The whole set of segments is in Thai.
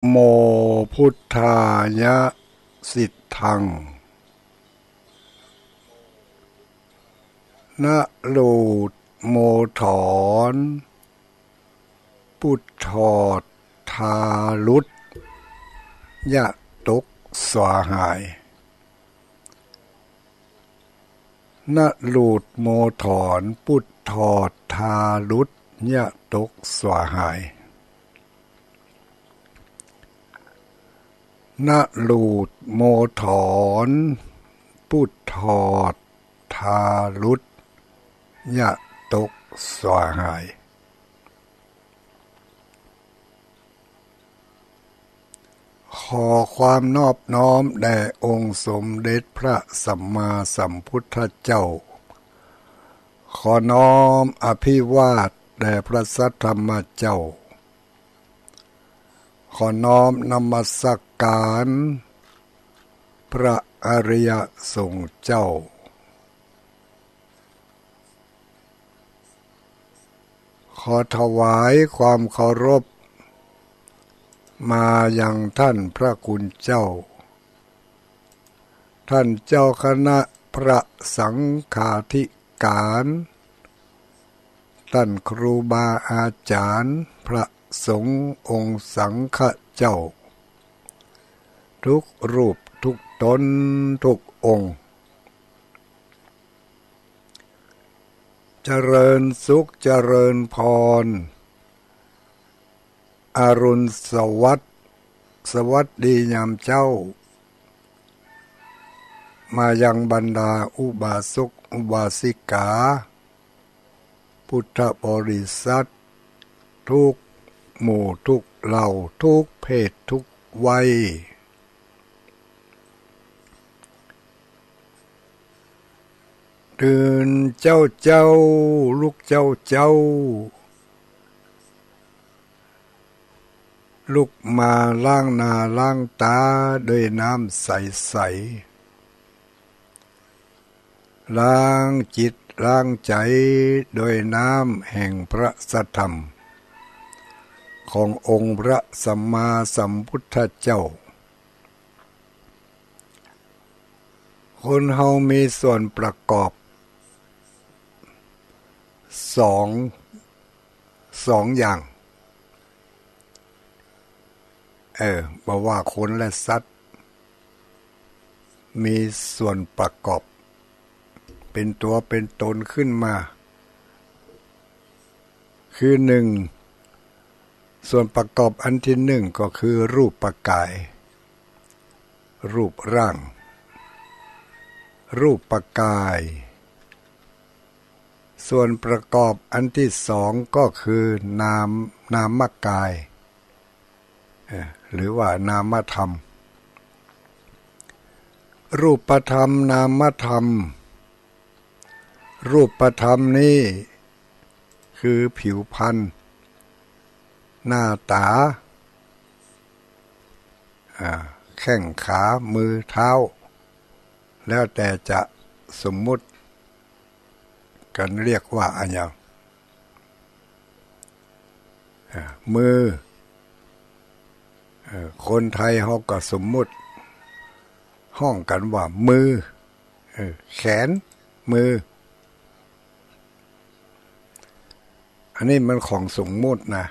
โมพุทธายะสิทธังนะลูดโมถอนพุทธอดทาลุตยะตุกสวาหายนะลูดโมถอนพุทธอดทาลุตยะตุกสวาหายนะลูดโมถอนพุทธอดทาลุตยะตุกสวาหายขอความนอบน้อมแด่องค์สมเด็จพระสัมมาสัมพุทธเจ้าขอน้อมอภิวาทแด่พระสัทธรรมเจ้าขอน้อมนมัสการพระอริยสงฆ์เจ้าขอถวายความเคารพมายังท่านพระคุณเจ้าท่านเจ้าคณะพระสังฆาธิการท่านครูบาอาจารย์พระสงฆ์องค์สังฆเจ้าทุกรูปทุกตนทุกองค์เจริญสุขเจริญพรอรุณสวัสดียามเจ้ามายังบรรดาอุบาสกอุบาสิกาพุทธบริษัททุกหมู่ทุกเหล่าทุกเพศทุกวัยตื่นเจ้าลุกเจ้าลุกมาล้างหน้าล้างตาด้วยน้ำใสๆล้างจิตล้างใจโดยน้ำแห่งพระสัทธรรมขององค์พระสัมมาสัมพุทธเจ้าคนเฮามีส่วนประกอบสองอย่างบอกว่าคนและสัตว์มีส่วนประกอบเป็นตัวเป็นตนขึ้นมาคือหนึ่งส่วนประกอบอันที่หนึ่งก็คือรูปกายรูปร่างรูปกายส่วนประกอบอันที่สองก็คือนามกายหรือว่านามธรรมรูปธรรมนามธรรมรูปธรรมนี้คือผิวพรรณหน้าตาแข้งขามือเท้าแล้วแต่จะสมมุติกันเรียกว่าอะไรอย่างมือคนไทยเขาก็สมมุติห้องกันว่ามือแขนมืออันนี้มันของสมมุตินะ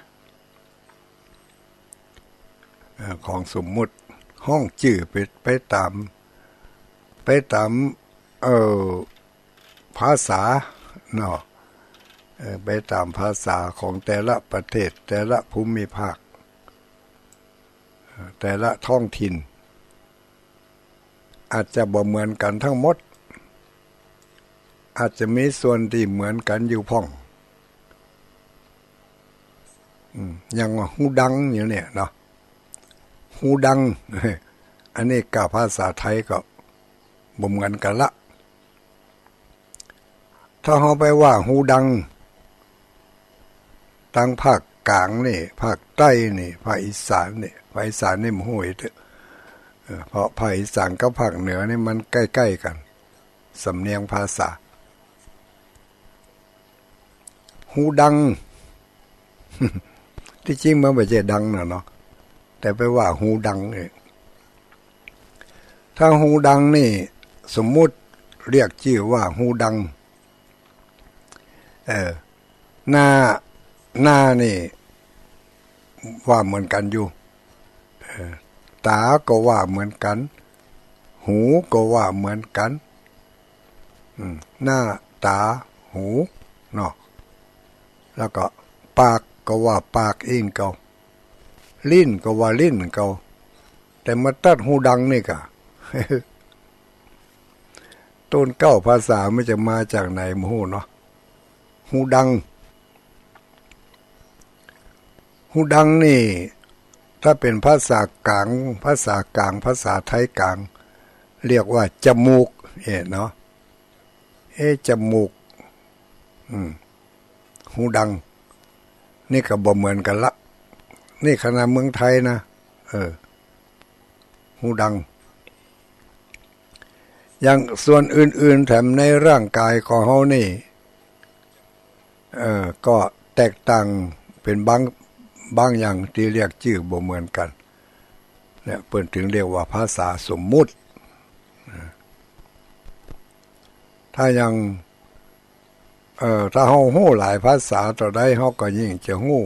ของสมมุติห้องจื่อไปตามภาษาเนาะไปตามภาษาของแต่ละประเทศแต่ละภูมิภาคแต่ละท้องถิ่นอาจจะบ่เหมือนกันทั้งหมดอาจจะมีส่วนที่เหมือนกันอยู่พ่องอย่างว่าหูดังอย่างเนี้ยเนาะหูดังอันนี้กับภาษาไทยก็บ่เหมือนกันละถ้าเราไปว่าหูดังทางภาคกลางนี่ภาคใต้นี่ภาคอีสานนี่ภาคอีสานนี่มันห่วยเถอะเพราะภาคอีสานกับภาคเหนือนี่มันใกล้ๆกันสำเนียงภาษาหูดังที่จริงมันไม่ใช่ดังนะเนาะ แต่ไปว่าหูดังเนี่ยถ้าหูดังนี่สมมุติเรียกชื่อว่าหูดังหน้านี่ว่าเหมือนกันอยู่ตาก็ว่าเหมือนกันหูก็ว่าเหมือนกันหน้าตาหูเนาะแล้วก็ปากก็ว่าปากเองเก่าลิ้นก็ว่าลิ้นเก่าแต่มาตัดหูดังนี่กะ ต้นเก้าภาษาไม่จะมาจากไหนมหูเนาะหูดังนี่ถ้าเป็นภาษากลางภาษาไทยกลางเรียกว่าจมูกเนาะจมูกหูดังนี่ก็บ่เหมือนกันละนี่ขนาดเมืองไทยนะหูดังอย่างส่วนอื่นๆแถมในร่างกายของเฮานี่ก็แตกต่างเป็นบางอย่างที่เรียกชื่อบ่เหมือนกันเนี่ยเพิ่นถึงเรียกว่าภาษาสมมุติถ้ายังถ้าเฮาฮู้หลายภาษาต่อได้เฮาก็ยิ่งจะฮู้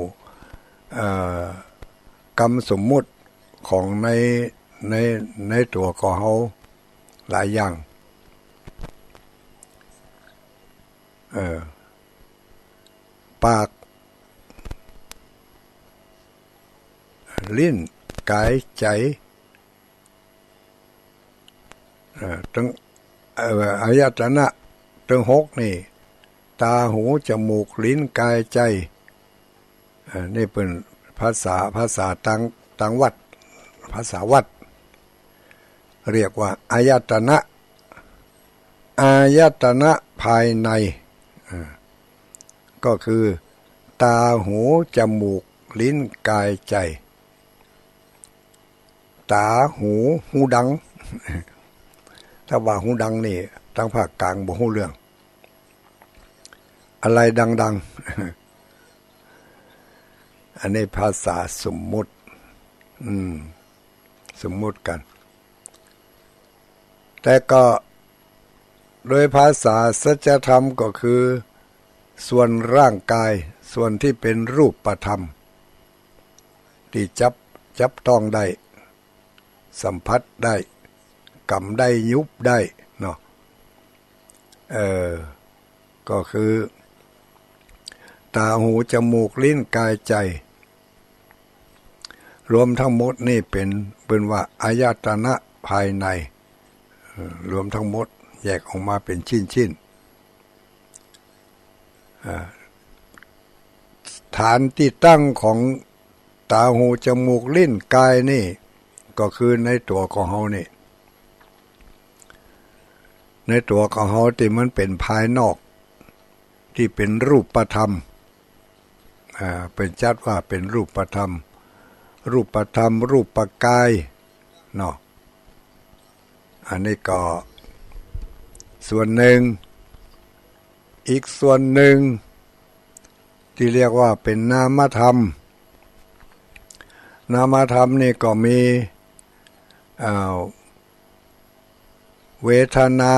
กรรมสมมุติของในตัวของเฮาหลายอย่างปากลิ้นกายใจถึงอายตนะถึง6นี่ตาหูจมูกลิ้นกายใจนี่เป็นภาษาต่างวัดภาษาวัดเรียกว่าอายตนะภายในก็คือตาหูจมูกลิ้นกายใจตาหูดัง ถ้าว่าหูดังนี่ทางภาคกลางบ่ฮู้เรื่องอะไรดังๆ อันนี้ภาษาสมมุติสมมุติกันแต่ก็โดยภาษาสัจธรรมก็คือส่วนร่างกายส่วนที่เป็นรูปธรรมที่จับต้องได้สัมผัสได้กำได้ยุบได้เนาะก็คือตาหูจมูกลิ้นกายใจรวมทั้งหมดนี่เป็นว่าอายตนะภายในรวมทั้งหมดแยกออกมาเป็นชิ้นฐานที่ตั้งของตาหูจมูกลิ้นกายนี่ก็คือในตัวของเฮานี่ในตัวของเฮาที่มันเป็นภายนอกที่เป็นรูปธรรมเป็นจัดว่าเป็นรูปธรรมรูปกายเนาะอันนี้ก็ส่วนหนึ่งอีกส่วนหนึ่งที่เรียกว่าเป็นนามธรรมนี่ก็มีเวทนา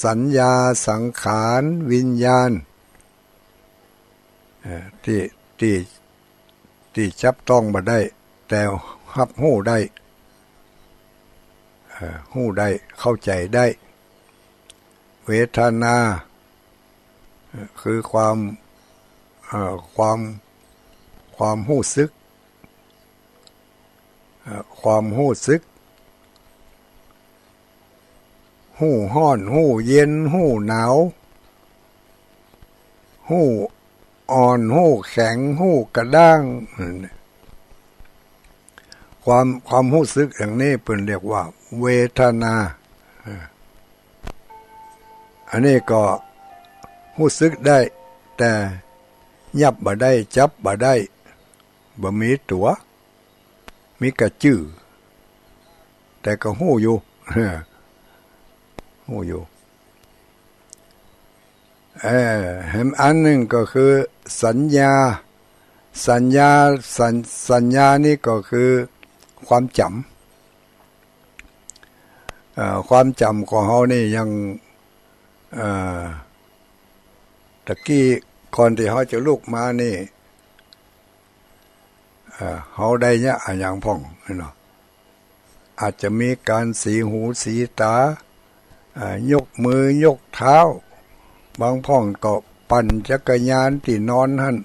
สัญญาสังขารวิญญาณที่จับต้องมาได้แต่รับหู้ได้เข้าใจได้เวทนาคือความหู้สึกหู้ร้อนหู้เย็นหู้หนาวหู้อ่อนหู้แข็งหู้กระด้างความรู้สึกอย่างนี้เพิ่นเรียกว่าเวทนาอันนี้ก็รู้สึกได้แต่ยับบ่ได้จับบ่ได้บ่มีตัวมีกระจื้อแต่ก็ฮู้อยู่ ฮู้อยู่เห็นอันหนึ่งก็คือสัญญานี่ก็คือ ความจำความจำของเขานี่ยังตะกี้ก่อนที่เขาจะลุกมานี่เขาได้เนี่ยอย่างพ่องเนาะอาจจะมีการสีหูสีตายกมือยกเท้าบางพ่องก็ปั่นจักรยานที่นอนหั่น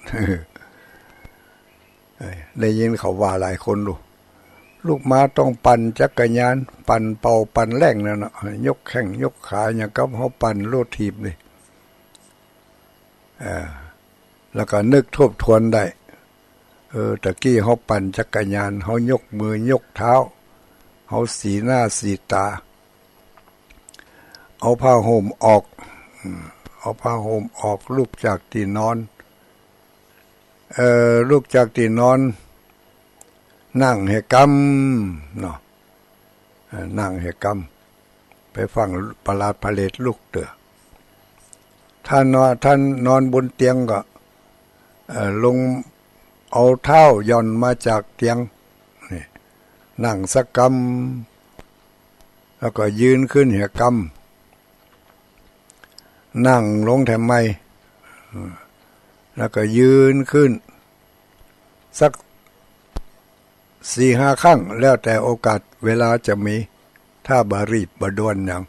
ได้ยินเขาว่าหลายคนดูลูกม้าต้องปั่นจักรยานปั่นเป่าปั่นแรงนั่นน่ะยกแข้งยกขาอย่างกับเขาปั่นโลดถีบเลยแล้วก็นึกทบทวนได้ตะกี้เขาปั่นจักรยานเขายกมือยกเท้าเขาสีหน้าสีตาเอาผ้าห่มออกเอาผ้าห่มออกลุกจากที่นอนลุกจากที่นอนนั่งให้กำเนาะนั่งให้กำไปฟังประหลาดพระเลศลุกเต๋อท่านนอนบนเตียงก็ลงเอาเท้าย่อนมาจากเตียงนี่นั่งสักกำแล้วก็ยืนขึ้นให้กำนั่งลงแถมไม่แล้วก็ยืนขึ้นสัก4-5 ครั้งแล้วแต่โอกาสเวลาจะมีถ้าบารีบบด่วนอย่าง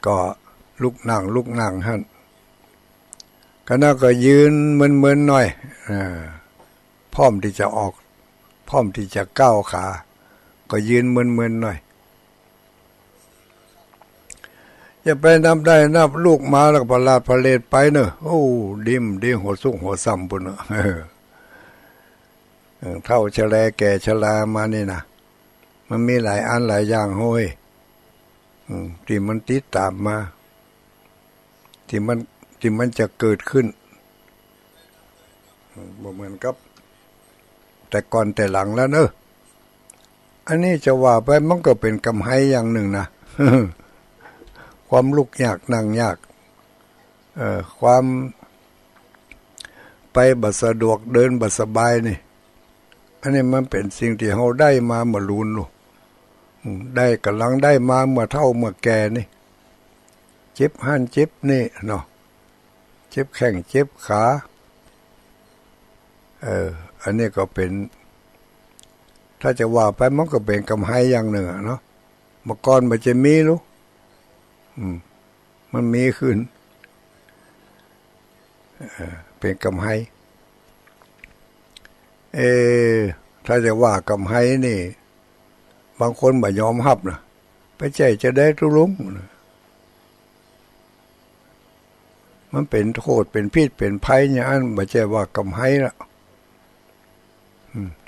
ก็ลุกนั่งหั่นก็น่าก็ยืนเหมือนหน่อยพร้อมที่จะออกพร้อมที่จะก้าวขาก็ยืนเหมือนหน่อยอย่าไปนับได้นับลูกมาแล้วก็ประหลาดพระเลศไปเนอะโอ้ดิ่มหัวสุกหัวซ้ำปุ่นเนอะเท่าชะแลแก่ชรามานี่นะมันมีหลายอันหลายอย่างโห้ยที่มันติดตามมาที่มันจะเกิดขึ้นบ่เหมือนกับแต่ก่อนแต่หลังแล้วเนอะอันนี้จะว่าไปมันก็เป็นกำไรอย่างหนึ่งนะ ความลุกยากนั่งยากความไปบัดสะดวกเดินบัดสบายนี่อันนี้มันเป็นสิ่งที่เราได้มาเมื่อรุ่นได้กำลังได้มาเมื่อเฒ่าเมื่อแก่นี่เจ็บหันเจ็บนี่เนาะเจ็บแข้งเจ็บขาอันนี้ก็เป็นถ้าจะว่าไปมันก็เป็นกำไรอย่างหนึ่งเนาะเมื่อก่อนมันจะมีรู้มันมีขึ้นเป็นกำไรถ้าจะว่ากำไรนี่บางคนไม่ยอมรับนะไปใจจะได้ทุลุงมันเป็นโทษเป็นพิษเป็นภัยอย่างนั้นไม่ใช่ว่ากำไรละ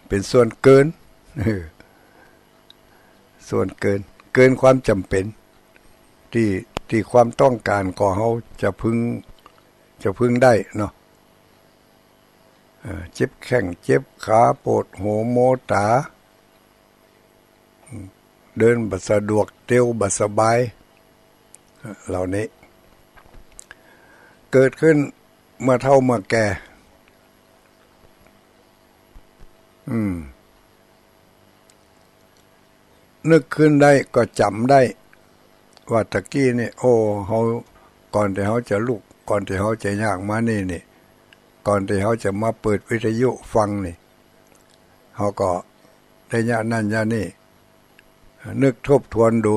เป็นส่วนเกินส่วนเกินความจำเป็นที่ความต้องการของเขาจะพึงได้เนาะเจ็บแข้งเจ็บขาปวดหัวโมตาเดินบัดสะดวกเตียวบัดสบายเหล่านี้เกิดขึ้นเมื่อเฒ่าเมื่อแก่นึกขึ้นได้ก็จำได้ว่าตะกี้นี่โอ้เขาก่อนที่เขาจะลุกก่อนที่เขาจะย่างมานี่ก่อนที่เขาจะมาเปิดวิทยุฟังนี่เขาก็ได้ยะนั่นยะนี่นึกทบทวนดู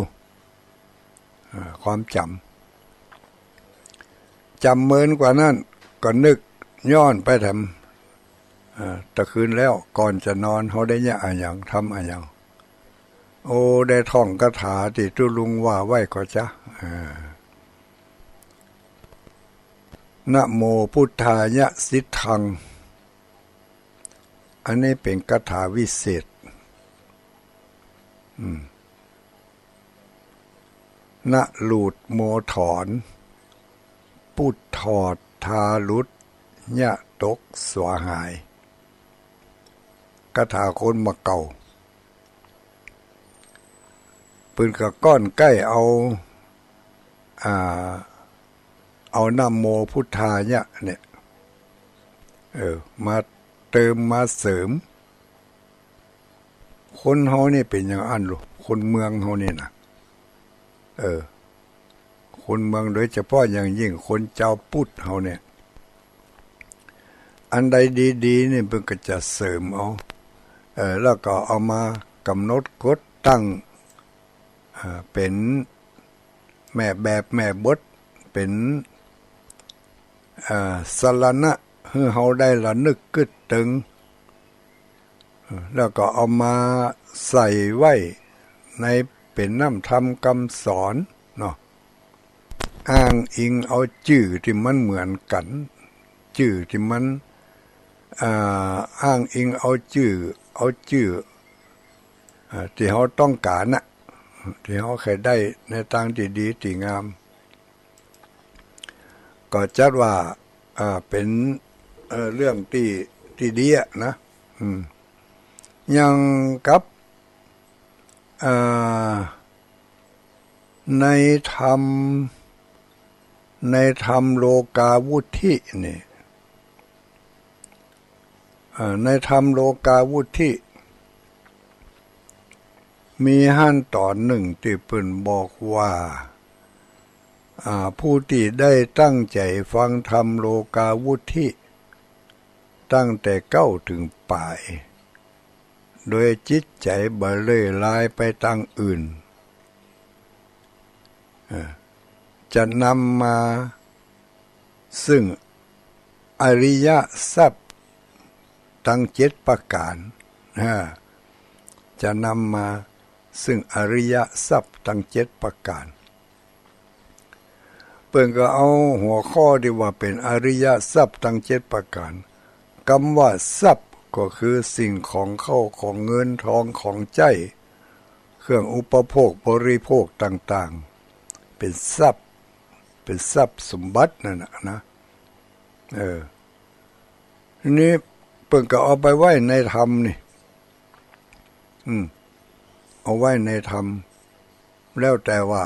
ความจำเมินกว่านั้นก็นึกย้อนไปทำตะคืนแล้วก่อนจะนอนเขาได้ยะอะไรอย่างทำอะไรอย่างโอ้ได้ท่องคาถาที่ตุลุงว่าไว้ก็จ้ะนะโมพุทธายะสิทธังอันนี้เป็นคาถาวิเศษนะหลูดโมถอนปุดถอดทาลุดยะตกสวหายคาถาคนมาเก่าปืนกับก้อนใกล้เอานะโมพุทธายะเนี่ยมาเติมมาเสริม คนเฮานี่เป็นอย่างอันลูกคนเมืองเฮานี่นะคนเมืองโดยเฉพาะอย่างยิ่งคนเจ้าพุทธเฮาเนี่ยอันใดดีๆนี่เพิ่นก็จะเสริมเอาแล้วก็เอามากำหนดกฎตั้งเป็นแม่แบบแม่บทเป็นสรณะให้เฮาได้ระนึกกึดตึงแล้วก็เอามาใส่ไว้ในเป็นน้ำธรรมคำสอนเนาะอ้างอิงเอาชื่อที่มันเหมือนกันชื่อที่มันอ้างอิงเอาชื่อที่เขาต้องการน่ะที่เขาเคยได้ในทางที่ดีที่งามก็จัดว่าเป็นเรื่องที่ดีนะยังกับในธรรมโลกาวุธินี่ในธรรมโลกาวุธิมีขั้นตอนหนึ่งที่เพิ่นบอกว่าผู้ที่ได้ตั้งใจฟังธรรมโลกาวุธิตั้งแต่เก้าถึงปลายโดยจิตใจบ่เลื่อยลายไปทางอื่นจะนำมาซึ่งอริยทรัพย์ทั้ง7ประการจะนำมาซึ่งอริยทรัพย์ทั้ง7ประการเพิ่นก็เอาหัวข้อที่ว่าเป็นอริยทรัพย์ทั้ง7ประการคำว่าทรัพย์ก็คือสิ่งของเข้าของเงินทองของใจเครื่องอุปโภคบริโภคต่างๆเป็นทรัพย์สมบัตินั่นนะนี้เพิ่นก็เอาไปไว้ในธรรมนี่เอาไว้ในธรรมแล้วแต่ว่า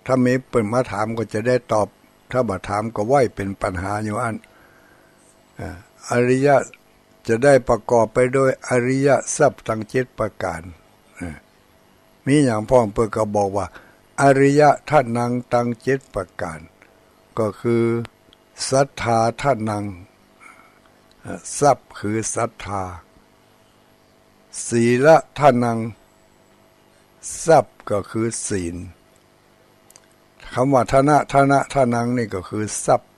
ถ้ามีเปิ่นมาถามก็จะได้ตอบถ้าบ่ถามก็ไว้เป็นปัญหาอยู่อันอริยะจะได้ประกอบไปโดยอริยทรัพย์ทั้ง7ประการมีอย่างพ่อเพิ่นก็บอกว่าอริยทานังทั้ง7ประการก็คือศรัทธาทานังทรัพย์คือศรัทธาศีลทานังทรัพย์ก็คือศีลคำว่าทานังนี่ก็คือทรัพย์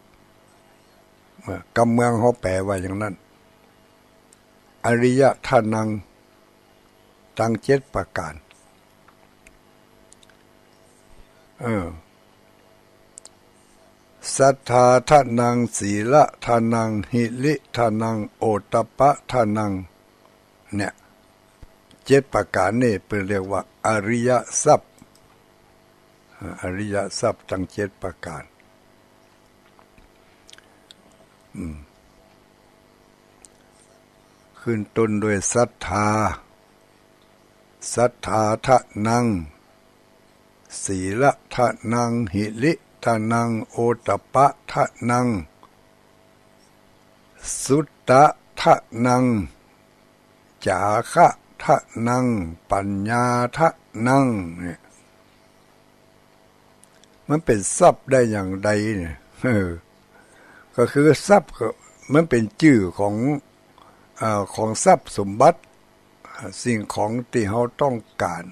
กำเมืองเขาแปลว่าอย่างนั้นอริยทานังทั้ง7ประการศรัทธาทานังศีลทานังหิริทานังโอตตัปปะทานังเนี่ย7ประการนี่เป็นเรียกว่าอริยทรัพย์ทั้ง7ประการขึ้นต้นด้วยศรัทธาทะนังศีลทะนังหิริทะนังโอตตัปปะทะนังสุตตะทะนังจาคะทะนังปัญญาทะนังเนี่ยมันเป็นทรัพย์ได้อย่างใดเนี่ยก็คือทรัพย์ก็มันเป็นชื่อของทรัพย์สมบัติสิ่งของที่เราต้องการ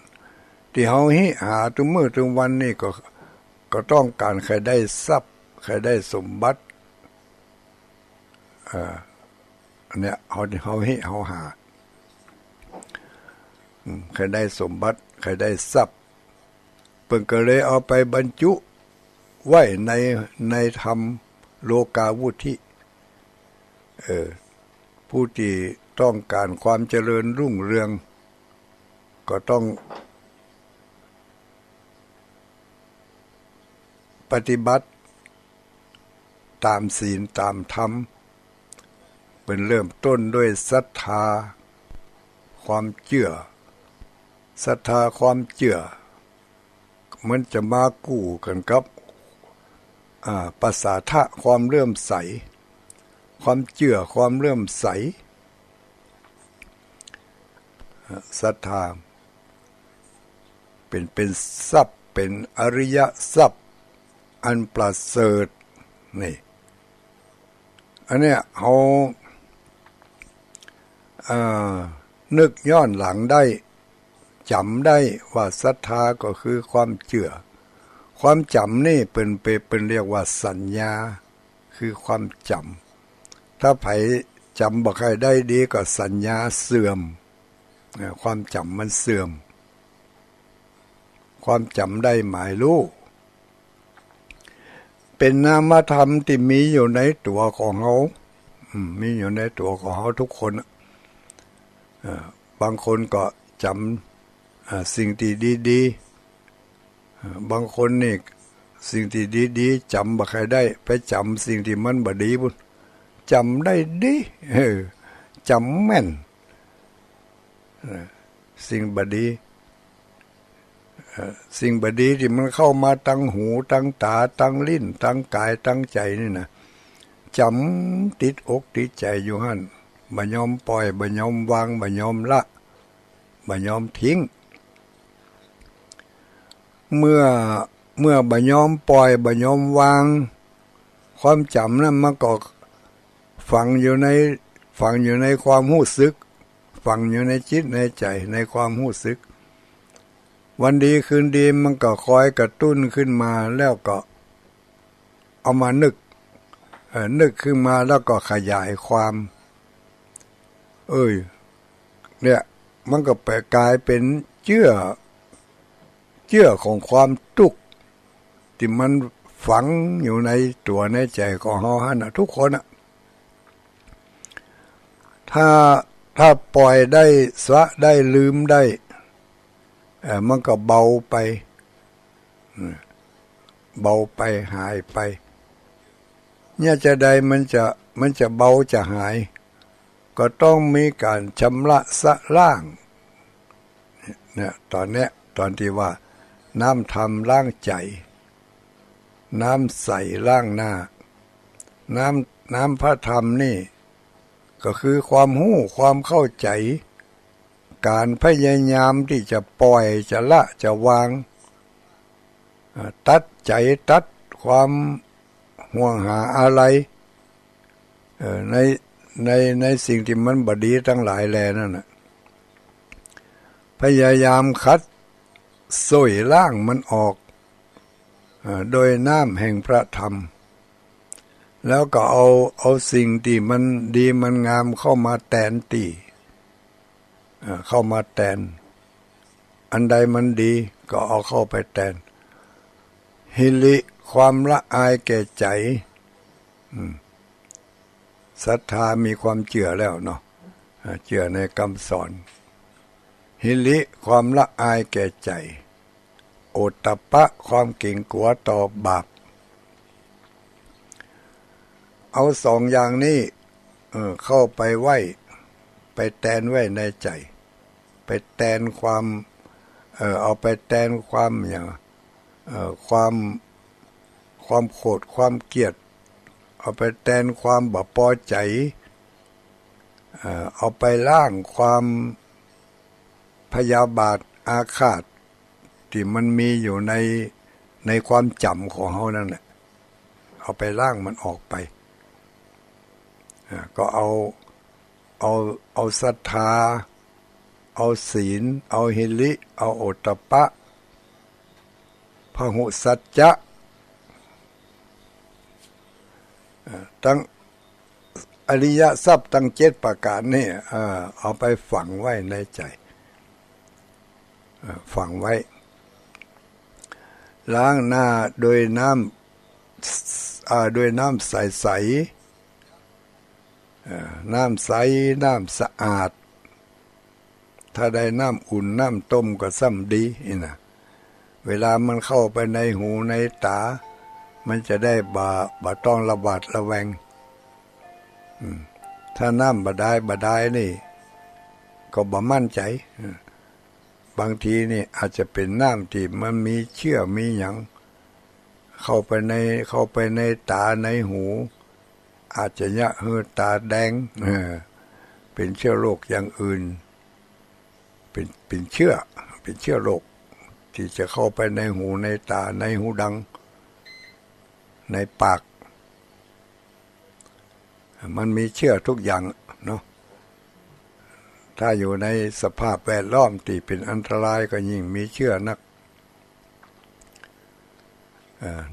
ที่เราหาทุกมื้อทุกวันนี่ก็ต้องการใครได้ทรัพย์ใครได้สมบัติเนี่ยเขาหาใครได้สมบัติใครได้ทรัพย์เพิ่นก็เลยเอาไปบรรจุไว้ในธรรมโลกาวุธิผู้ที่ต้องการความเจริญรุ่งเรืองก็ต้องปฏิบัติตามศีลตามธรรมเป็นเริ่มต้นด้วยศรัทธาความเชื่อศรัทธาความเชื่อมันจะมากู้กันกับปัสสาทะความเลื่อมใสความเชื่อความเลื่อมใส ศรัทธาเป็นทรัพย์เป็นอริยทรัพย์อันประเสริฐนี่อันเนี้ยเขานึกย้อนหลังได้จำได้ว่าศรัทธาก็คือความเชื่อความจำนี่เป็นเรียกว่าสัญญาคือความจำถ้าไผจำบ่ค่อยได้ดีก็สัญญาเสื่อมความจำมันเสื่อมความจำได้หมายรู้เป็นนามธรรมที่มีอยู่ในตัวของเขามีอยู่ในตัวของเขาทุกคนบางคนก็จำสิ่งที่ดีๆบางคนนี่สิ่งที่ดีๆจำบ่ค่อยได้ไปจำสิ่งที่มันบ่ดีพุ่นจำได้ดีจำแม่นสิ่งบ่ดีสิ่งบ่ดีที่มันเข้ามาตั้งหูตั้งตาตั้งลิ้นตั้งกายตั้งใจนี่นะจำติดอกติดใจอยู่หั่นบ่ยอมปล่อยบ่ยอมวางบ่ยอมละบ่ยอมทิ้งเมื่อบ่ยอมปล่อยบ่ยอมวางความจำนั้นมันก็ฝังอยู่ในความรู้สึกฝังอยู่ในจิตในใจในความรู้สึกวันดีคืนดีมันก็คอยกระตุ้นขึ้นมาแล้วก็เอามานึกขึ้นมาแล้วก็ขยายความเนี่ยมันก็ไปกลายเป็นเชื่อของความทุกข์ที่มันฝังอยู่ในตัวในใจของเราหั่นน่ะทุกคนน่ะถ้าปล่อยได้สะได้ลืมได้มันก็เบาไปหายไปเนี่ยจะใดมันจะเบาจะหายก็ต้องมีการชำระสะล้างเนี่ยตอนที่ว่าน้ำธรรมล้างใจน้ำใสล้างหน้าน้ำพระธรรมนี่ก็คือความรู้ความเข้าใจการพยายามที่จะปล่อยจะละจะวางตัดใจตัดความห่วงหาอะไรในสิ่งที่มันบดีทั้งหลายแลนั่นน่ะพยายามคัดส่วยล้างมันออกโดยน้ำแห่งพระธรรมแล้วก็เอาสิ่งที่มันดีมันงามเข้ามาแทนที่เข้ามาแทนอันใดมันดีก็เอาเข้าไปแทนหิริความละอายแก่ใจศรัทธามีความเชื่อแล้วเนาะเชื่อในคำสอนหิริความละอายแก่ใจโอตตัปปะความเก่งกลัวต่อบาปเอาสองอย่างนี้เข้าไปไว้ไปแทนไว้ในใจไปแทนความเอาไปแทนความอย่างความโกรธความเกลียดเอาไปแทนความบ่พอใจเอาไปล้างความพยาบาทอาฆาตที่มันมีอยู่ในความจำของเขานั่นแหละเอาไปล้างมันออกไปก็เอาศรัทธาเอาศีลเอาหิริเอาโอตตัปปะพหุสัจจะทั้งอริยทรัพย์ทั้ง7ประการนี่เอาไปฝังไว้ในใจฝังไว้ล้างหน้าโดยน้ำใสน้ำใสน้ำสะอาดถ้าได้น้ำอุ่นน้ำต้มก็ซ้ำดีนะเวลามันเข้าไปในหูในตามันจะได้บ่ต้องระบาดระแวงถ้าน้ำบาดาลนี่ก็บ่มั่นใจบางทีนี่อาจจะเป็นน้ำที่มันมีเชื้อมีหยังเข้าไปในตาในหูอาจจะตาแดงเป็นเชื้อโรคอย่างอื่น เป็นเชื้อโรคที่จะเข้าไปในหูในตาในหูดังในปากมันมีเชื้อทุกอย่างเนาะถ้าอยู่ในสภาพแวดล้อมที่เป็นอันตรายก็ยิ่งมีเชื้อนัก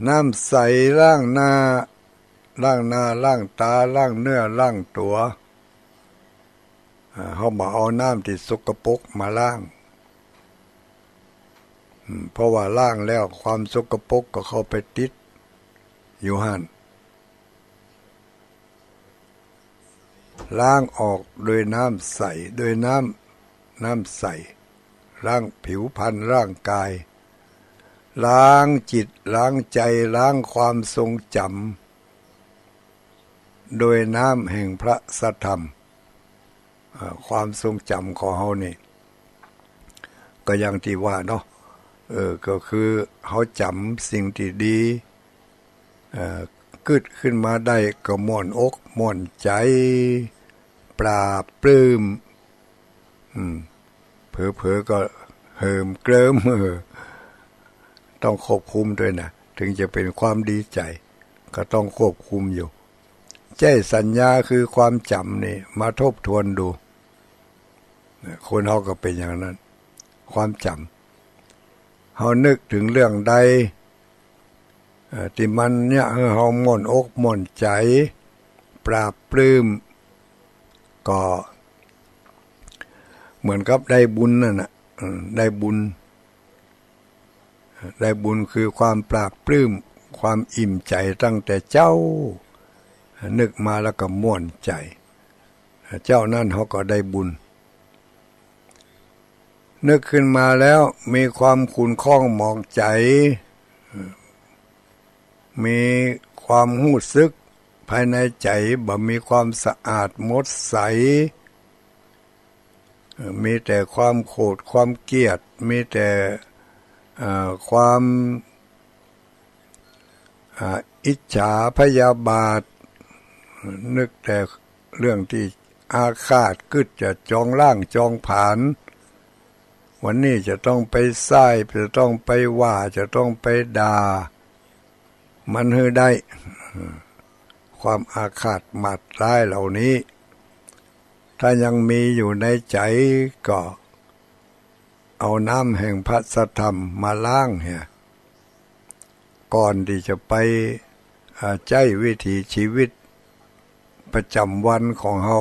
น้ำใสล้างหน้าล้างตาล้างเนื้อล้างตัวเขามาเอาน้ำที่สกปรกมาล้างเพราะว่าล้างแล้วความสกปรกก็เข้าไปติดอยู่หั่นล้างออกโดยน้ำใสโดยน้ำใสล้างผิวพรรณร่างกายล้างจิตล้างใจล้างความทรงจำโดยน้ำแห่งพระสัทธรรมความทรงจำของเฮานี่ก็อย่างที่ว่าเนาะก็คือเฮาจำสิ่งที่ดีกึดขึ้นมาได้ก็ม่วนอกม่วนใจปราบปลื้มเผลอๆก็เหิมเกริมต้องควบคุมด้วยนะถึงจะเป็นความดีใจก็ต้องควบคุมอยู่ใจสัญญาคือความจำนี่มาทบทวนดูคนเขาก็เป็นอย่างนั้นความจำเขานึกถึงเรื่องใดที่มันเนี่ยเขาหม่นอกหม่นใจปราบปลื้มก็เหมือนกับได้บุญนั่นน่ะได้บุญคือความปราบปลื้มความอิ่มใจตั้งแต่เจ้านึกมาแล้วก็ม่วนใจเจ้านั่นเขาก็ได้บุญนึกขึ้นมาแล้วมีความขุ่นข้องหมองใจมีความรู้สึกภายในใจบ่มีความสะอาดหมดใสมีแต่ความโกรธความเกลียดมีแต่ความอิจฉาพยาบาทนึกแต่เรื่องที่อาฆาตกึดจะจองล่างจองผานวันนี้จะต้องไปซ้ายจะต้องไปว่าจะต้องไปด่ามันให้ได้ความอาฆาตหมัดร้ายเหล่านี้ถ้ายังมีอยู่ในใจก็เอาน้ำแห่งพระสัทธรรมมาล้างเนี่ยก่อนที่จะไปใจวิถีชีวิตประจำวันของเรา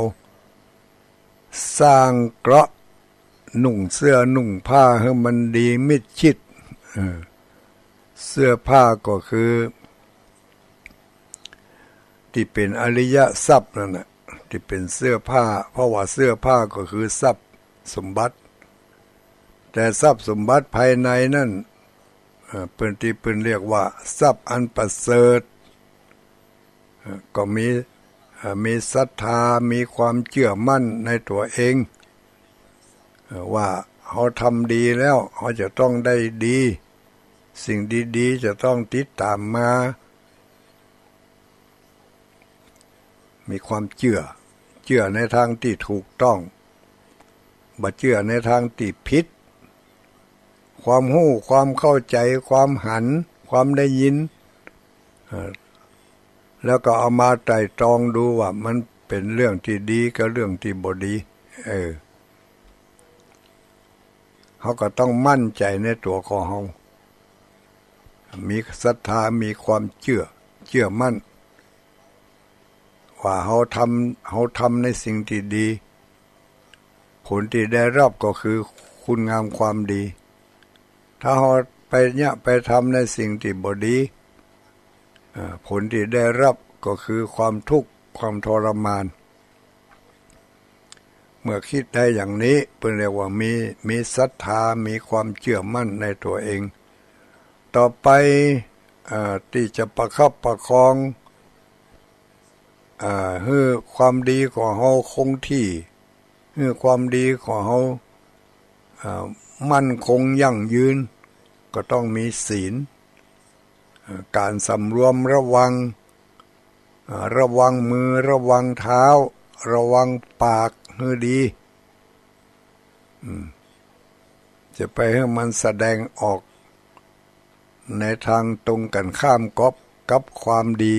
สร้างเกราะนุ่งเสื้อนุ่งผ้าให้มันดีมิดชิดเสื้อผ้าก็คือที่เป็นอริยทรัพย์นั่นแหละที่เป็นเสื้อผ้าเพราะว่าเสื้อผ้าก็คือทรัพย์สมบัติแต่ทรัพย์สมบัติภายในนั่นเพิ่นเรียกว่าทรัพย์อันประเสริฐก็มีศรัทธามีความเชื่อมั่นในตัวเองว่าเขาทำดีแล้วเขาจะต้องได้ดีสิ่งดีๆจะต้องติดตามมามีความเชื่อในทางที่ถูกต้องบ่เชื่อในทางที่ผิดความรู้ความเข้าใจความหันความได้ยินแล้วก็เอามาไตร่ตรองดูว่ามันเป็นเรื่องที่ดีกับเรื่องที่บ่ดีเขาก็ต้องมั่นใจในตัวของเขามีศรัทธามีความเชื่อมั่นว่าเขาทำในสิ่งที่ดีผลที่ได้รับก็คือคุณงามความดีถ้าเขาไปทำในสิ่งที่บ่ดีผลที่ได้รับก็คือความทุกข์ความทรมานเมื่อคิดได้อย่างนี้เป็นเรียกว่ามีศรัทธามีความเชื่อมั่นในตัวเองต่อไปที่จะประคับประคองให้ความดีของเขาคงที่ให้ความดีของเขามั่นคงยั่งยืนก็ต้องมีศีลการสำรวมระวังมือระวังเท้าระวังปากให้ดี จะไปให้มันแสดงออกในทางตรงกันข้ามกับความดี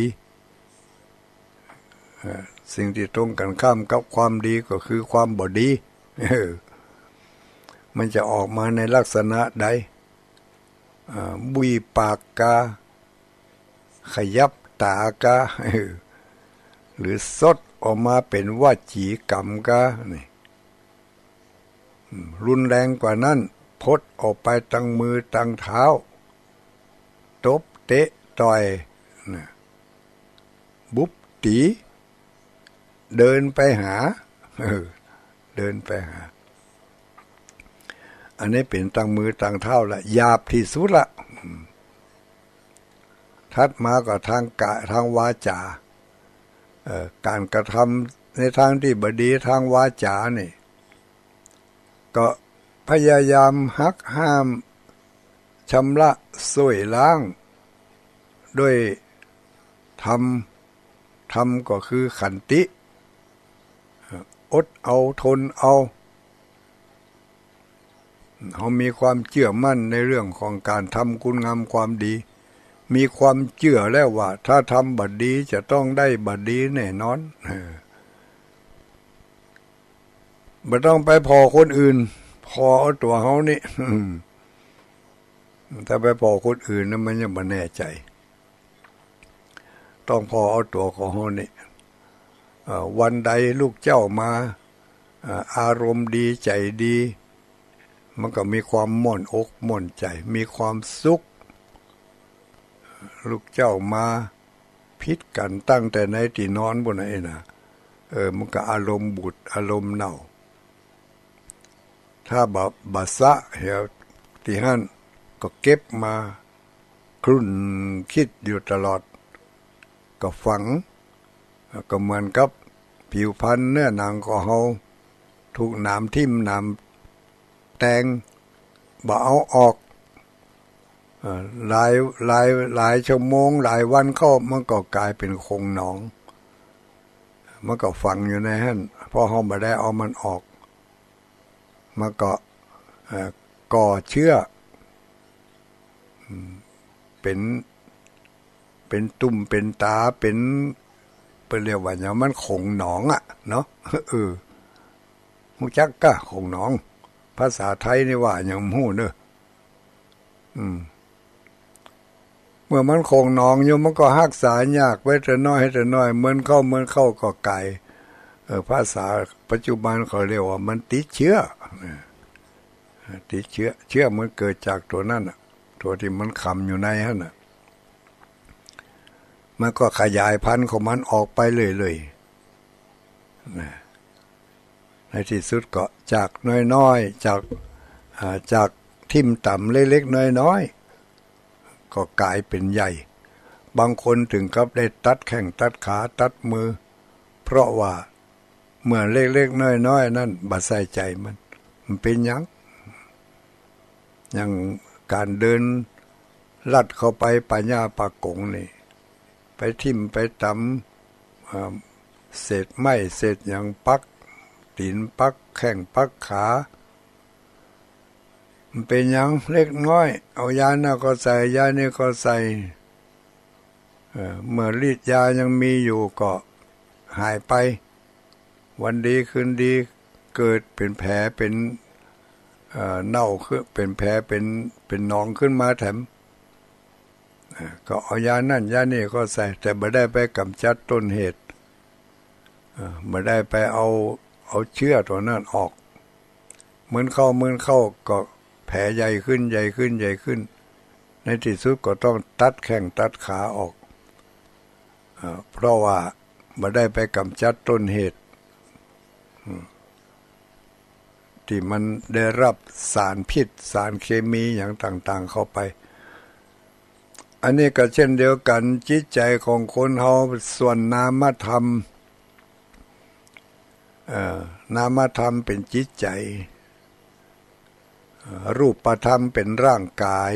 สิ่งที่ตรงกันข้ามกับความดีก็คือความบ่ดีมันจะออกมาในลักษณะใดบุยปากกาขยับตากาหรือสดออกมาเป็นวจีกรรมกานี่รุนแรงกว่านั้นพดออกไปตั้งมือตั้งเท้าตบเตะต่อยบุบตีเดินไปหาเดินไปหาอันนี้เป็นตั้งมือตั้งเท้าละหยาบที่สุดละทัดมาก็ทางกายทางวาจาการกระทำในทางที่บดีทางวาจานี่ก็พยายามหักห้ามชำระส่วยล้างด้วยธรรมก็คือขันติอดเอาทนเอาเขามีความเชื่อมั่นในเรื่องของการทำคุณงามความดีมีความเชื่อแล้วว่าถ้าทำบัดดีจะต้องได้บัดดีแน่นอนไม่ต้องไปพอคนอื่นพอเอาตัวเขานี่ถ้าไปพอคนอื่นนั้นมันยังไม่แน่ใจต้องพอเอาตัวของเขานี่วันใดลูกเจ้ามาอารมณ์ดีใจดีมันก็มีความม่วนอกม่วนใจมีความสุขลูกเจ้ามาพิษกันตั้งแต่ในที่นอนบนไหนนะมันก็อารมณ์บุดอารมณ์เน่าถ้าบาสะเหี่ยวที่หั่นก็เก็บมาครุ่นคิดอยู่ตลอดก็ฝังก็เหมือนกับผิวพรรณเนื้อหนังของเราถูกน้ำทิ่มน้ำแตงบ่เอาออกหลายชั่วโมงหลายวันเข้ามันก็กลายเป็นโคงหนองมันก็ฝังอยู่ในหั่นพอเราบ่ได้เอามันออกมันก็ก่อเชื้อเป็นตุ่มเป็นตาเป็นเรียกว่าอย่างมันโคงหนองอ่ะเนาะฮู้จักกะโคงหนองภาษาไทยนี่ว่าอย่างฮู้เด้อเมื่อมันโคงหนองอยู่มันก็รักษายากไว้แต่น้อยเหมือนเข้าก็ไกลภาษาปัจจุบันเขาเรียกว่ามันติดเชื้อเชื้อมันเกิดจากตัวนั่นน่ะตัวที่มันคำอยู่ในหั่นน่ะมันก็ขยายพันธุ์ของมันออกไปเรื่อยๆในที่สุดก็จากน้อยๆจากทิ่มต่ำเล็กๆน้อยๆก็กลายเป็นใหญ่บางคนถึงกับได้ตัดแข้งตัดขาตัดมือเพราะว่าเมื่อเล็กๆน้อยๆนั่นบ่ใส่ใจมันเป็นหยังอย่างการเดินลัดเข้าไปป่าหญ้าป่ากงนี่ไปทิ่มไปตำเศษไม้เศษอย่างปักตีนปักแข้งปักขามันเป็นหยังเล็กน้อยเอายาหน้าก็ใส่ยานี่ก็ใส่เมื่อฤทธิ์ยายังมีอยู่ก็หายไปวันดีคืนดีเกิดเป็นแผลเป็นเน่าขึ้นเป็นแผลเป็นหนองขึ้นมาแถมก็เอายานั่นยานี่ก็ใส่แต่ไม่ได้ไปกำจัดต้นเหตุไม่ได้ไปเอาเชื้อตัวนั้นออกเหมือนเข้าก็แผลใหญ่ขึ้นในที่สุดก็ต้องตัดแข้งตัดขาออกเพราะว่าไม่ได้ไปกำจัดต้นเหตุที่มันได้รับสารพิษสารเคมีอย่างต่างๆเข้าไปอันนี้ก็เช่นเดียวกันจิตใจของคนเฮาส่วนนามธรรมเป็นจิตใจรูปธรรมเป็นร่างกาย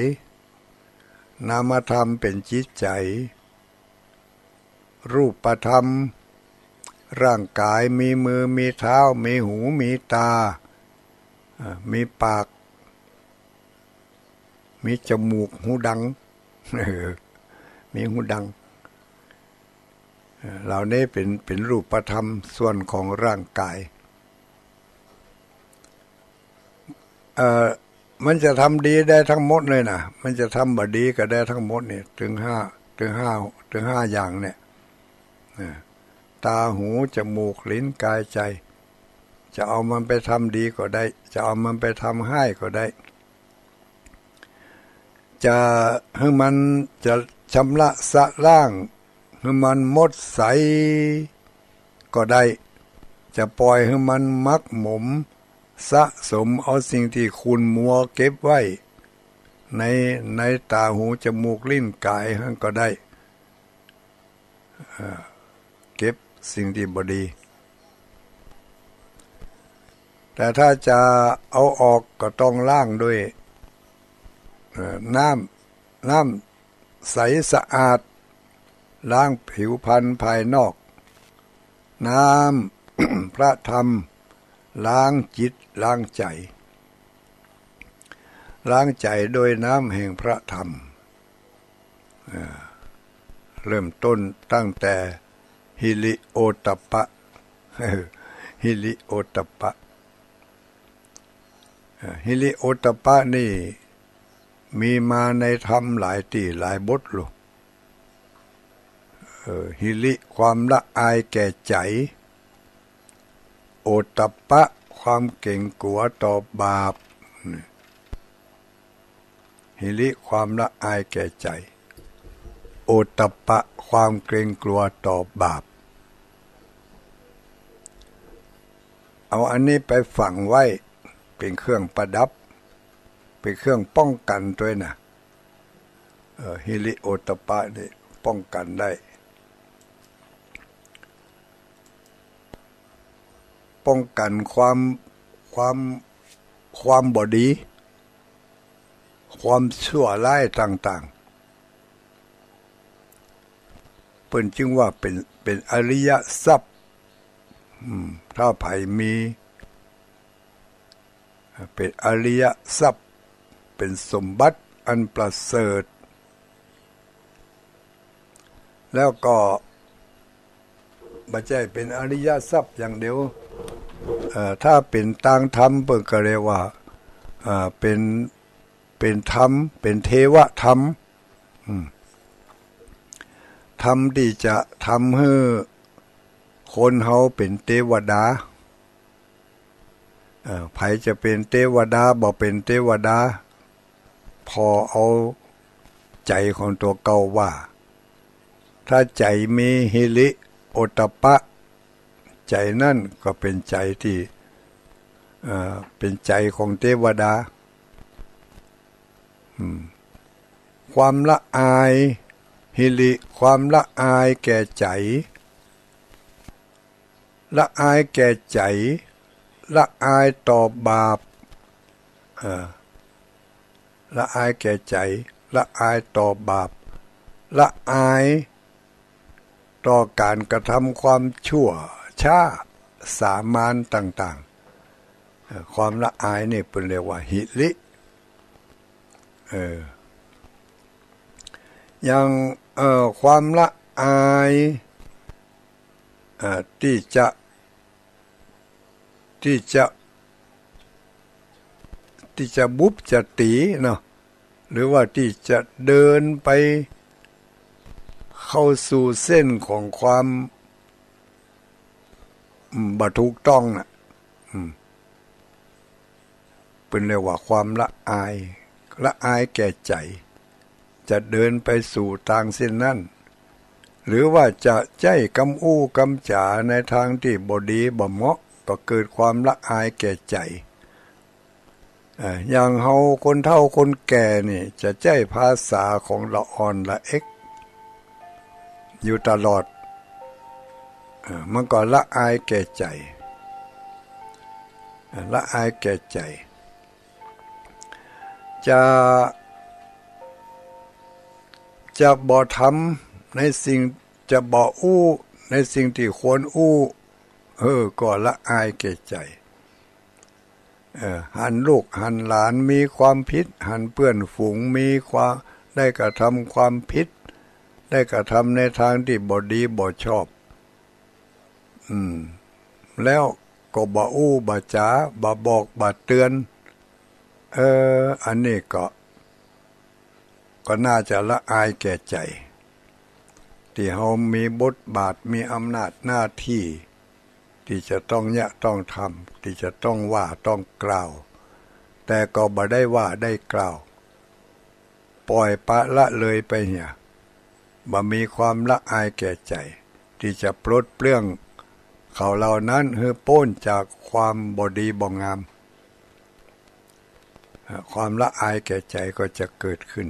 นามธรรมเป็นจิตใจรูปธรรมร่างกายมีมือมีเท้ามีหูมีตามีปาก มีจมูกหูดังมีหูดังเหล่านี้เป็นรูปธรรมส่วนของร่างกายมันจะทำดีได้ทั้งหมดเลยนะมันจะทำบดีก็ได้ทั้งหมดเนี่ยถึงห้าอย่างเนี่ยตาหูจมูกลิ้นกายใจจะเอามันไปทำดีก็ได้จะเอามันไปทำให้ก็ได้จะให้มันจะชำระสะล้างให้มันหมดใสก็ได้จะปล่อยให้มันมักหมมสะสมเอาสิ่งที่คุณมัวเก็บไว้ในตาหูจมูกลิ้นกายก็ได้เก็บสิ่งที่บดีแต่ถ้าจะเอาออกก็ต้องล้างด้วยน้ำใสสะอาดล้างผิวพรรณภายนอกน้ำ พระธรรมล้างจิตล้างใจล้างใจโดยน้ำแห่งพระธรรมเริ่มต้นตั้งแต่หิริโอตตัปปะหิริโอตตัปปะหิริโอตตัปปะนี่มีมาในธรรมหลายตีหลายบทลูกหิริความละอายแก่ใจโอตตัปปะความเก่งกลัวต่อบาปหิริความละอายแก่ใจโอตตัปปะความเกรงกลัวต่อบาปเอาอันนี้ไปฝังไว้เป็นเครื่องประดับเป็นเครื่องป้องกันด้วยนะหิริโอตตัปปะนี่ป้องกันได้ป้องกันความบดีความชั่วร้ายต่างๆเป็นจึงว่าเป็นอริยทรัพย์ถ้าไผ่มีเป็นอริยทรัพย์เป็นสมบัติอันประเสริฐแล้วก็ไม่ใช่เป็นอริยทรัพย์อย่างเดียวถ้าเป็นต่างธรรมเปิ่นก็เรียกว่าเป็นธรรมเป็นเทวธรรมธรรมที่จะทำให้คนเฮาเป็นเทวดาไผจะเป็นเทวดาบ่เป็นเทวดาพอเอาใจของตัวเก่าว่าถ้าใจมีหิริโอตตัปปะใจนั่นก็เป็นใจที่เป็นใจของเทวดาความละอายหิริความละอายแก่ใจละอายแก่ใจละอายต่อบาปละอายแก่ใจละอายต่อบาปละอายต่อการกระทำความชั่วช้าสามานต่างๆความละอายนี่เป็นเรียกว่าหิริอย่างความละอายที่จะบุบจะตีเนาะหรือว่าที่จะเดินไปเข้าสู่เส้นของความบ่ถูกต้องน่ะเป็นเรียกว่าความละอายแก่ใจจะเดินไปสู่ทางเส้นนั้นหรือว่าจะใจกำอู้กำจ๋าในทางที่บ่ดีบ่เหมาะก็เกิดความละอายแก่ใจอย่างเฮาคนเฒ่าคนแก่นี่จะใช้ภาษาของละอ่อนละเอ็กอยู่ตลอดมันก็ละอายแก่ใจละอายแก่ใจจะบ่ทำในสิ่งจะบ่อู้ในสิ่งที่ควรอู้ก็ละอายแก่ใจ หันลูกหันหลานมีความผิดหันเพื่อนฝูงมีความได้กระทำความผิดได้กระทำในทางที่บ่ดีบ่ชอบแล้วก็บ่อู้บ่จ๋าบ่บอกบ่เตือนอันนี้ก็น่าจะละอายแก่ใจที่เฮามีบทบาทมีอำนาจหน้าที่ที่จะต้องต้องทำที่จะต้องว่าต้องกล่าวแต่ก็บ่ได้ว่าได้กล่าวปล่อยปละละเลยไปเหี่ยบ่มีความละอายแก่ใจที่จะปลดเปลื้องเขาเหล่านั้นให้พ้นจากความบ่ดีบ่งามความละอายแก่ใจก็จะเกิดขึ้น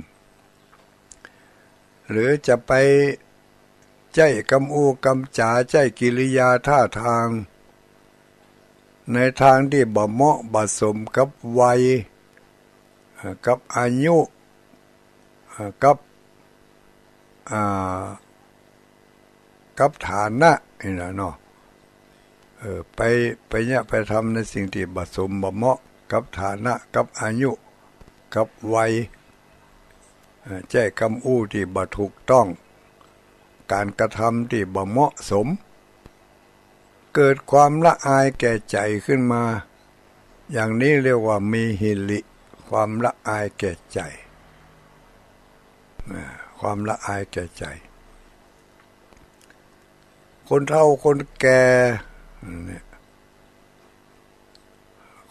หรือจะไปใจกำอูกำจ๋าใจกิริยาท่าทางในทางที่บ่เหมาะบ่สมกับวัยกับอายุกับฐานะนี่นะเนาะไปเนี่ยไปทำในสิ่งที่บ่สมบ่เหมาะกับฐานะกับอายุกับวัยแจ้กำอู้ที่บ่ถูกต้องการกระทำที่บ่เหมาะสมเกิดความละอายแก่ใจขึ้นมาอย่างนี้เรียกว่ามีหิริความละอายแก่ใจความละอายแก่ใจคนเฒ่าคนแก่เนี่ย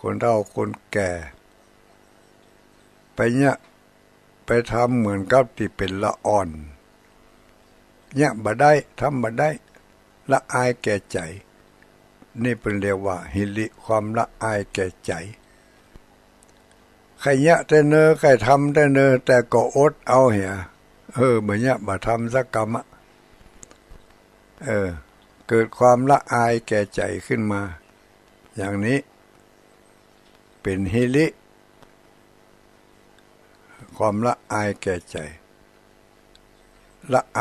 คนเฒ่าคนแก่ไปเนี่ยไปทำเหมือนกับที่เป็นละอ่อนเนี่ยบ่ได้ทำบ่ได้ละอายแก่ใจนี่เป็นเรียกว่าหิริความละอายแก่ใจใครเนี่ยแต่เนอใครทำแต่เนอแต่ก็อดเอาเหี่ยเหมือนเนี่ยบ่ทำสักกรรมเกิดความละอายแก่ใจขึ้นมาอย่างนี้เป็นหิริความละอายแก่ใจละอ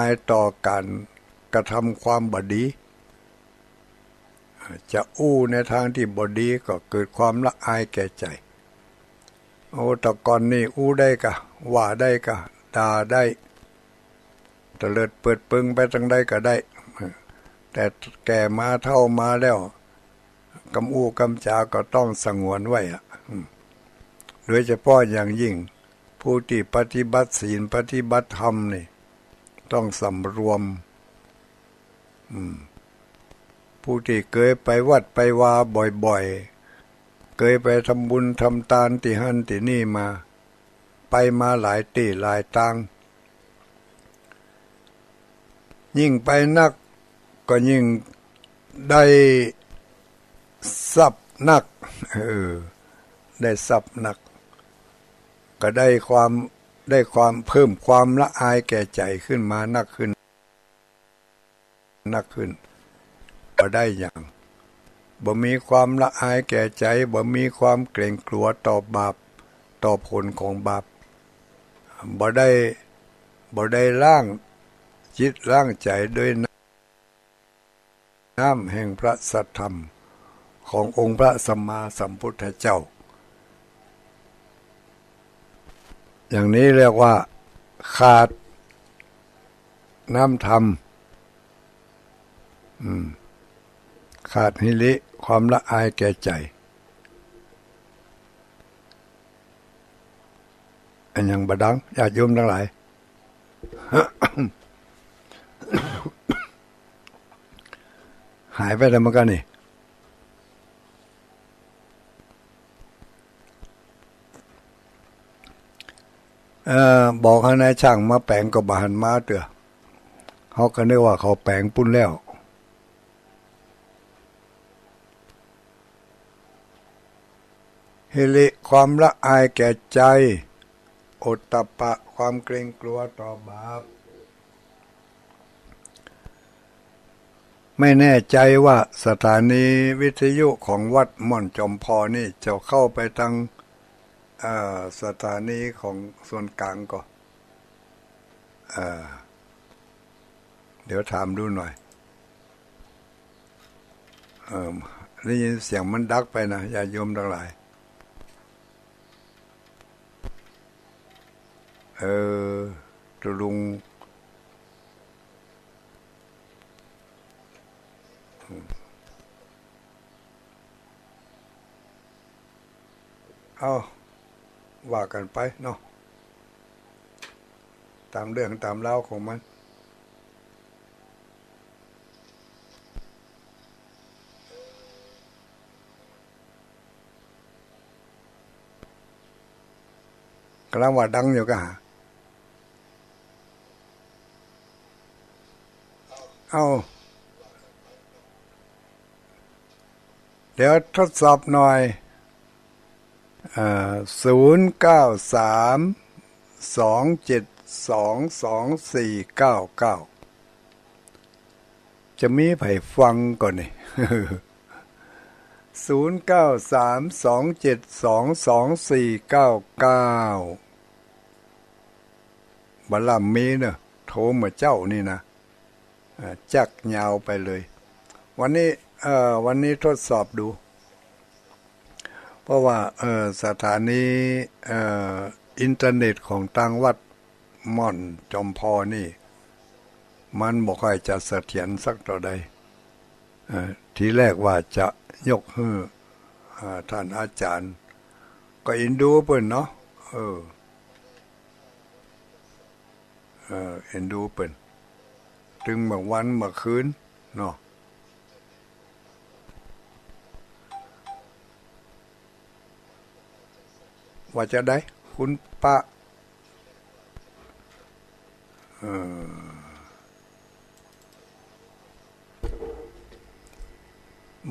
ายต่อการกระทำความบดีจะอู้ในทางที่บดีก็เกิดความละอายแก่ใจโอ้แต่ก่อนนี่อู้ได้กะว่าได้กะด่าได้ตะเลิดเปิดปึงไปทางใดก็ได้แต่แก่มาเท่ามาแล้วกำอู้กำจาก็ต้องสงวนไว้โดยเฉพาะอย่างยิ่งผู้ที่ปฏิบัติศีลปฏิบัติธรรมนี่ต้องสำรวมผู้ที่เคยไปวัดไปวาบ่อยๆเคยไปทำบุญทำทานที่หันที่นี่มาไปมาหลายที่หลายตังยิ่งไปนักก็ยิ่งได้ทรัพย์นักได้ทรัพย์นักก็ได้ความเพิ่มความละอายแก่ใจขึ้นมานักขึ้นก็ได้อย่างบ่มีความละอายแก่ใจบ่มีความเกรงกลัวต่อบาปต่อผลของบาปบ่ได้ล้างจิตล้างใจด้วยน้ำแห่งพระสัทธรรมขององค์พระสัมมาสัมพุทธเจ้าอย่างนี้เรียกว่าขาดน้ำธรรมขาดหิริความละอายแก่ใจอันยังบดังญาติโยมทั้งหลาย หายไปแล้วมันก็นี่บอกให้นายช่างมาแปลงก็บหันมาเถอะเขาก็นึกว่าเขาแปลงปุ้นแล้วหิริความละอายแก่ใจโอตตัปปะความเกรงกลัวต่อบาปไม่แน่ใจว่าสถานีวิทยุของวัดม่อนจอมพอนี่จะเข้าไปทางสถานีของส่วนกลางก็เดี๋ยวถามดูหน่อย เออได้ยินเสียงมันดักไปนะญาติโยมทั้งหลายตุลุงเอาว่ากันไปเนาะตามเรื่องตามเล่าของมันกำลังว่าดังอยู่ก็หาเอาเดี๋ยวทดสอบหน่อย0932722499จะมีไผฟังก่อนนี่0932722499บัลลัมมีเนอะโทรมาเจ้านี่นะจักยาวไปเลยวันนี้ทดสอบดูเพราะว่าสถานีอินเทอร์เน็ตของทางวัดม่อนจอมพอนี่มันบ่ค่อยจะเสถียรสักต่อใดทีแรกว่าจะยกให้ท่านอาจารย์ก็อินดูเปิ้นเนาะเอ็นดูเปิ้นถึงบางวันบางคืนเนาะว่าจะได้คุณป้า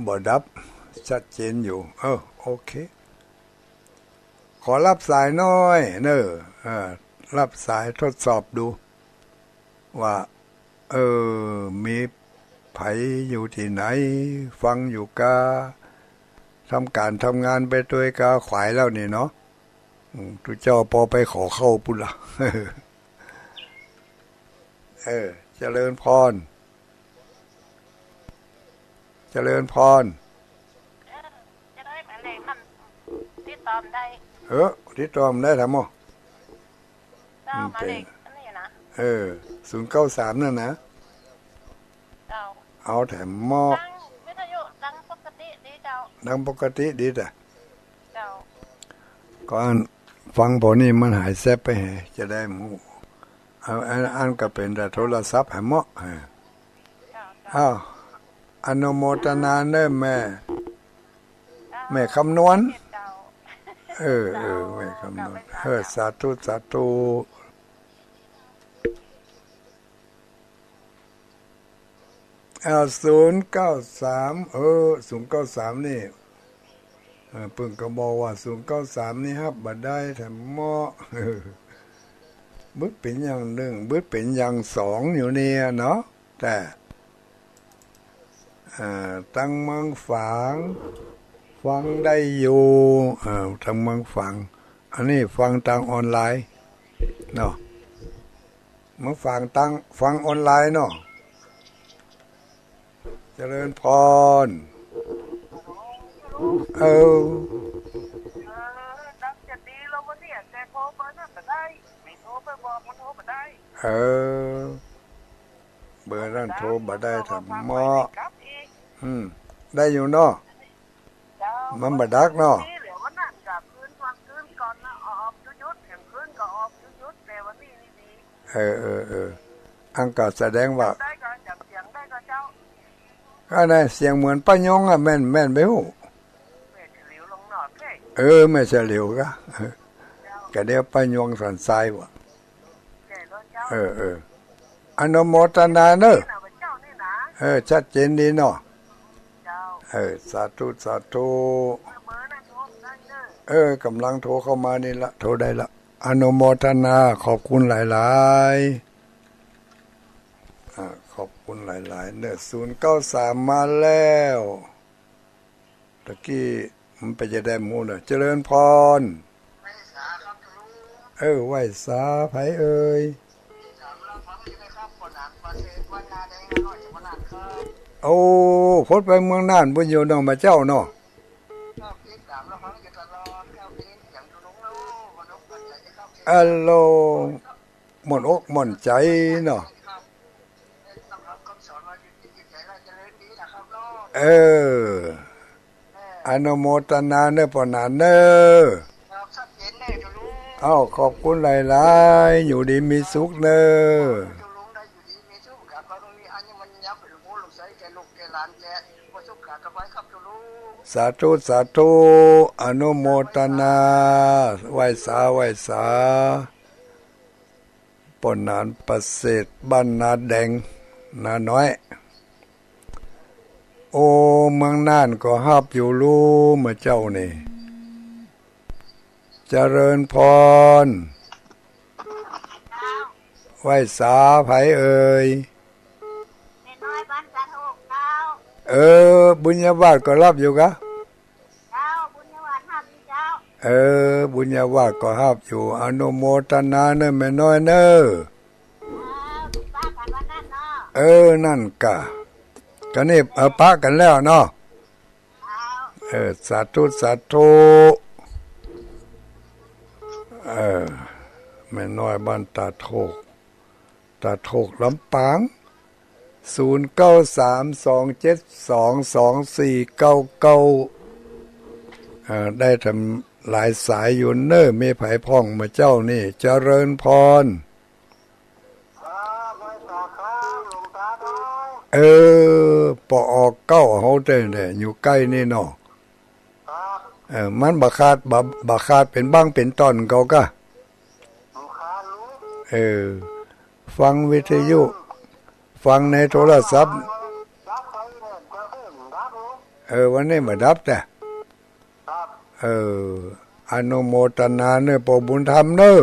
บ่ดับชัดเจนอยู่โอเคขอรับสายน้อยรับสายทดสอบดูว่ามีไผอยู่ที่ไหนฟังอยู่กาทำการทำงานไปด้วยกาขวายแล้วนี่เนาะทุกเจ้าพอไปขอเข้าปุ่นละเจริญพรเจริญพรจะได้หมายเลขมันติดต่อมได้ติดต่อมได้ทำมั้งเจ้าหมายเลขนี่นะ093นั่นนะเจ้าเอาแถมหม้อวิทยุดังปกติดีเจ้าดังปกติดีแต่เจ้าก่อนฟังพอนี่มันหายแซ่บไปให้จะได้หมู่อันก็เป็นแต่โทรศัพท์ให้เหมาะอนุโมทนาเด้อแม่คำนวณแม่คำนวณสาธุสาธุ093นี่เพิ่งก็บอกว่า093นี่ครับบัดได้แถมเหมาะบึดเป็นอย่างหนึ่งบึดเป็นอย่างสองอยู่เนี่ยเนาะแต่ตั้งเมืองฝังฟังได้อยู่ทั้งเมืองฝังอันนี้ฟังทางออนไลน์เนาะเมืองฝังฟังออนไลน์เนาะเจริญพรดังจะดีแล้ววันนี้แต่โทรไปนั่นก็ได้ไม่โทรไปบอกมันโทรมาได้เบอร์นั่นโทรมาได้ทำหม้อได้อยู่เนาะมันบัดักเนาะอังก็แสดงว่าก็ได้เสียงเหมือนป้ายงอ่ะแม่นไปหูไม่เฉลียวก็ก็เดี๋ยวป้ายงสันทรายวะอนุโมทนาเนอะชัดเจนดีเนาะสาธุสาธุกำลังโทรเข้ามานี่ละโทรได้ละอนุโมทนาขอบคุณหลายๆขอบคุณหลายๆเนี่ย093มาแล้วตะกี้มันไปจะได้หมู่เนอะเจริญพรไหวสาไผเอ่ย โอ้คนไปเมืองน่านบุญอยู่น้องมาเจ้าเนาะ เข้าคิดตามเราฟังอยู่ตลอดเข้าคิดอย่างตุลุงรู้มนุษย์ปัจจัยที่เข้าคิด อัลโหลหมดอกหมดใจเนาะ ครับต้องรับคำสอนมาอยู่ที่จิตใจเราจะเรียนดีนะครับเนาะ เอออนุโมทนาเนอะปอนาเนอะ ครับชัดเจนแน่ตุลุง เอ้าขอบคุณหลายๆอยู่ดีมีสุขเนอะ ตุลุงได้อยู่ดีมีสุขครับเราต้องมีอันนี้มันยับเป็นลูกใส่แกลูกแกหลานแกประสบการณ์กับไว้ครับตุลุง สาธุสาธุอนุโมทนาไหว้สาปนนานประเสริฐบ้านนาแดงนาน้อย โอ้เมืองน่านก็ฮับอยู่รู้เมื่อเจ้านี่เจริญพรไหว้สาไผเอ่ย แม่น้อยบ้านจันทร์เจ้า บุญญาบาทก็รับอยู่กะ เจ้าบุญญวัฒน์ห้าปีเจ้า บุญญาวาสก็ฮับอยู่อนุโมทนาเนอะแม่น้อยเนอะ ป้ากันวันนั้นเนาะ นั่นกะก็นี่ปะกันแล้วเนาะ เจ้า สาธุสาธุแม่น้อยบ้านตาโทกลำปาง0932722499ได้ทำหลายสายอยู่เนอมีไผพ่องมาเจ้านี่เจริญพร ครับไว้ต่อครับหลวงตาน้อย ปออกเก้าเฮาเด้เนี่ยอยู่ใกล้นี่เนาะ ครับ มันบักคาดเป็นบ้างเป็นตอนเขาก็ ลูกค้ารู้ ฟังวิทยุ ฟังในโทรศัพท์ รับไปเนี่ยจะรับรู้ วันนี้มาดับแต่ ครับ อนุโมทนาเนอะปอบุญธรรมเนอะ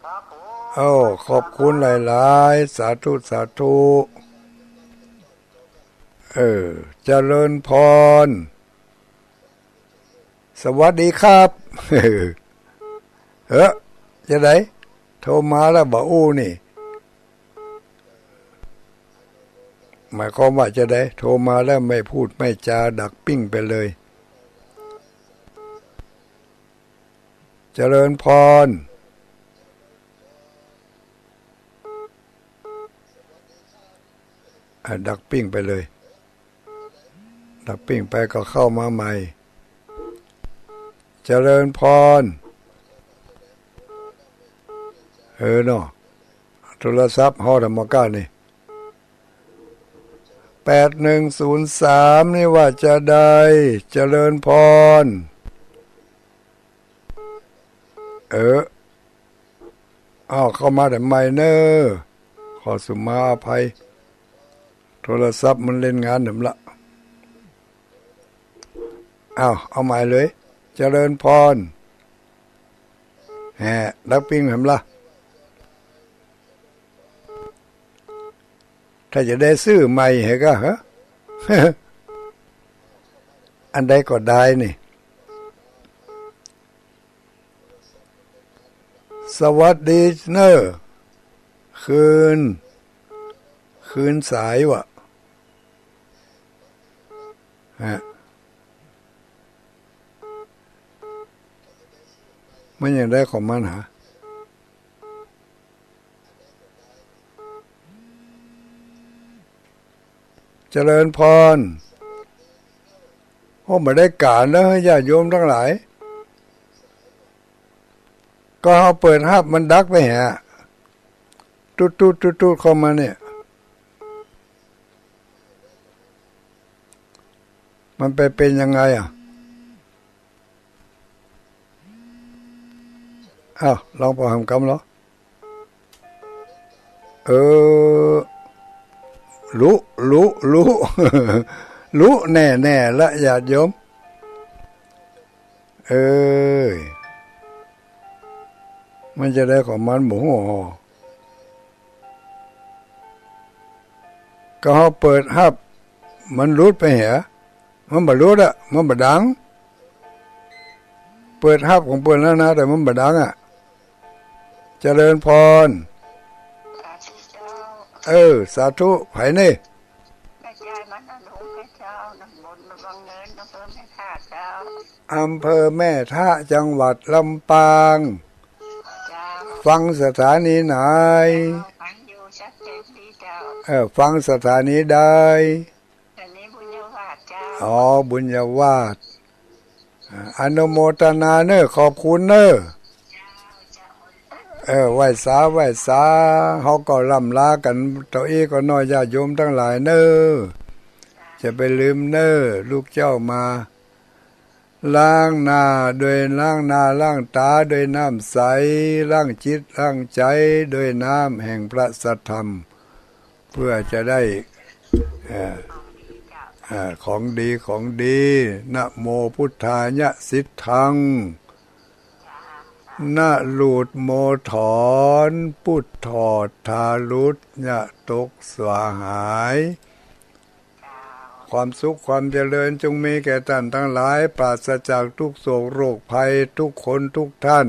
ครับผม ขอบคุณหลายๆสาธุสาธุเจริญพรสวัสดีครับจะไหนโทรมาแล้วบอกอู้นี่หมายความว่าจะได้โทรมาแล้วไม่พูดไม่จาดักปิ้งไปเลยเจริญพรดักปิ้งไปเลยดักปิ้งไปก็เข้ามาใหม่เจริญพรเนาะโทรศัพท์ฮอดมก้านี่8103นี่ว่าจะได้เจริญพรเข้ามาแต่ไม่เนอขอสุมาอภัยโทรศัพท์มันเล่นงานหนึ่งละเอาใหม่เลยเจริญพรดักปิ้งเห็นละถ้าจะได้ซื้อใหม่เหรอก็อันใดก็ได้นี่สวัสดีเนอคืนสายวะมันยังได้ของมันเจริญพรไม่ได้การแล้วญาติโยมทั้งหลายก็เอาเปิดหับมันดักไปตุดเข้ามาเนี่ยมันไปเป็นยังไงลองพอทำกรรมเหรอรู้ รู้แน่ละญาติโยมมันจะได้ของมันหมูก็เขาเปิดฮับมันรูดไปมันบ่รู้ละมันบ่ดังเปิดฮับของเปิดแล้วนะแต่มันบ่ดังเจริญพร สาธุเจ้า สาธุไผนี่ อาจารย์ อำเภอแม่ทะจังหวัดลำปาง เจ้า ฟังสถานีไหน ฟังอยู่ชัดเจนดีเจ้า ฟังสถานีใด อันนี้บุญยวาสเจ้า อ๋อบุญญาวาสอนุโมทนาเนอะขอบคุณเนอะ ไหว้สาเฮาก็ล่ำลากันตัวเองก็น้อยญาติโยมทั้งหลายเนอะจะไปลืมเนอะลูกเจ้ามาล้างหน้าด้วยล้างหน้าล้างตาด้วยน้ำใสล้างจิตล้างใจด้วยน้ำแห่งพระสัทธรรมเพื่อจะได้ของดีนะโมพุทธายะสิทธังนะลูดโมถอนพุทถอดทารุดยะตกสวาหายความสุขความเจริญจงมีแก่ท่านทั้งหลายปราศจากทุกโศกโรคภัยทุกคนทุกท่าน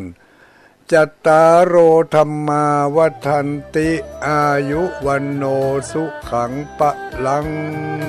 จัตตารโอธรรมาวัฏันติอายุวันโนสุขังปะลัง